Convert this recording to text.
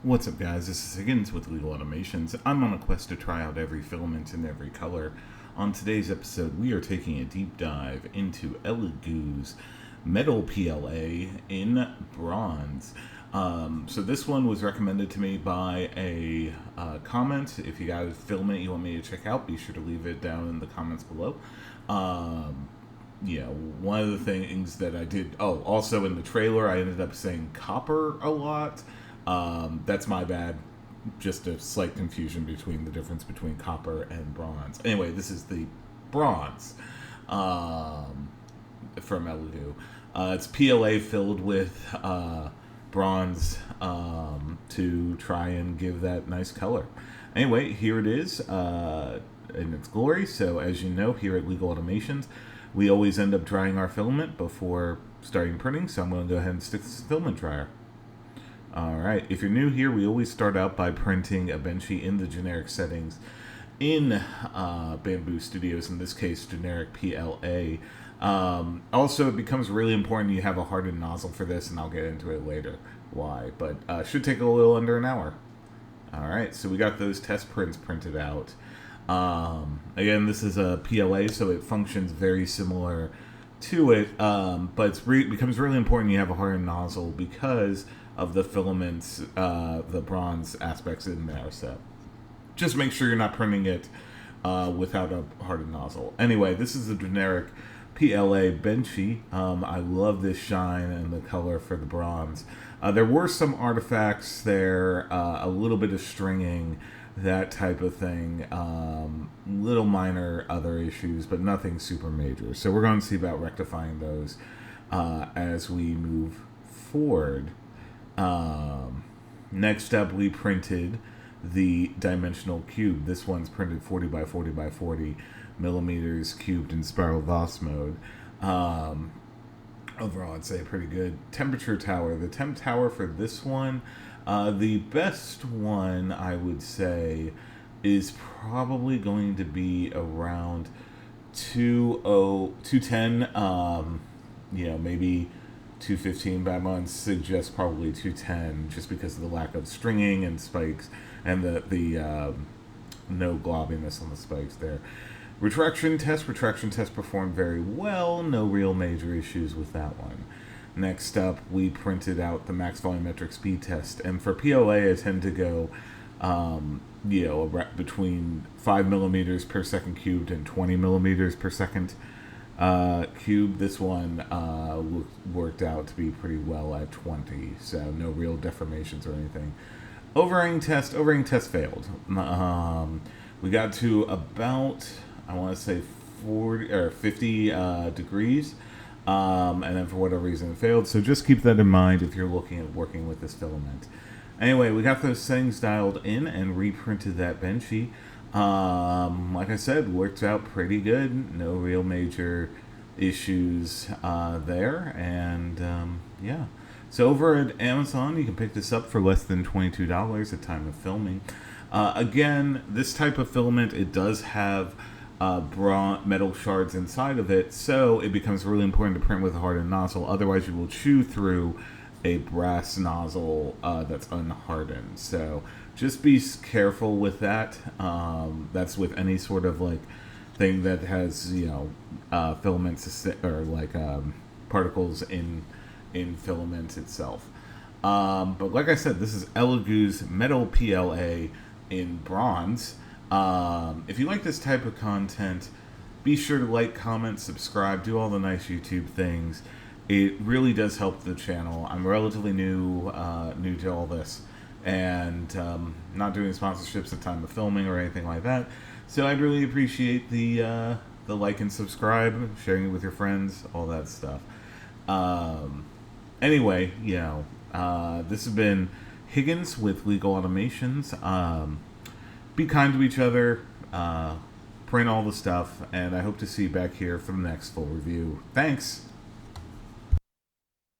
What's up, guys? This is Higgins with Legal Automations. I'm on a quest to try out every filament in every color. On today's episode, we are taking a deep dive into ELEGOO's Metal PLA in bronze. So this one was recommended to me by a comment. If you got a filament you want me to check out, be sure to leave it down in the comments below. One of the things that I did, also in the trailer, I ended up saying copper a lot. That's my bad. Just a slight confusion between the difference between copper and bronze. Anyway, this is the bronze from ELEGOO. It's PLA filled with bronze to try and give that nice color. Anyway, here it is in its glory. So as you know, here at Legal Automations, we always end up drying our filament before starting printing. So I'm going to go ahead and stick this filament dryer. Alright, if you're new here, we always start out by printing a benchy in the generic settings in Bamboo Studios, in this case, generic PLA. Also, it becomes really important you have a hardened nozzle for this, and I'll get into it later why, but should take a little under an hour. Alright, so we got those test prints printed out. Again, this is a PLA, so it functions very similar to it, but it becomes really important you have a hardened nozzle because of the filaments, the bronze aspects in there. So just make sure you're not printing it without a hardened nozzle. Anyway, this is the generic PLA benchy. I love this shine and the color for the bronze. There were some artifacts there, a little bit of stringing, that type of thing, little minor other issues, but nothing super major. So we're going to see about rectifying those as we move forward. Next up, we printed the dimensional cube. This one's printed 40 by 40 by 40 millimeters cubed in spiral Voss mode. Overall, I'd say pretty good. Temperature tower. The temp tower for this one, the best one, I would say, is probably going to be around 210, maybe 215, but I'm going to suggest probably 210 just because of the lack of stringing and spikes and the no globbiness on the spikes there. Retraction test performed very well. No real major issues with that one. Next up, we printed out the max volumetric speed test, and for PLA, I tend to go between 5 millimeters per second cubed and 20 millimeters per second cube. This one worked out to be pretty well at 20, so no real deformations or anything. Overhang test failed. We got to about, I want to say 40 or 50 degrees, and then for whatever reason it failed. So just keep that in mind if you're looking at working with this filament. Anyway, we got those settings dialed in and reprinted that benchy. Like I said, worked out pretty good. No real major issues there. And yeah. So over at Amazon, you can pick this up for less than $22 at time of filming. Again, this type of filament, it does have metal shards inside of it, so it becomes really important to print with a hardened nozzle. Otherwise, you will chew through a brass nozzle that's unhardened. So just be careful with that. That's with any sort of thing that has filaments or particles in filament itself. But like I said, this is ELEGOO's Metal PLA in bronze. If you like this type of content, be sure to like, comment, subscribe, do all the nice YouTube things. It really does help the channel. I'm relatively new to all this, and not doing sponsorships at time of filming or anything like that. So I'd really appreciate the like and subscribe, sharing it with your friends, all that stuff. Anyway, this has been Higgins with Legal Automations. Be kind to each other, print all the stuff, and I hope to see you back here for the next full review. Thanks!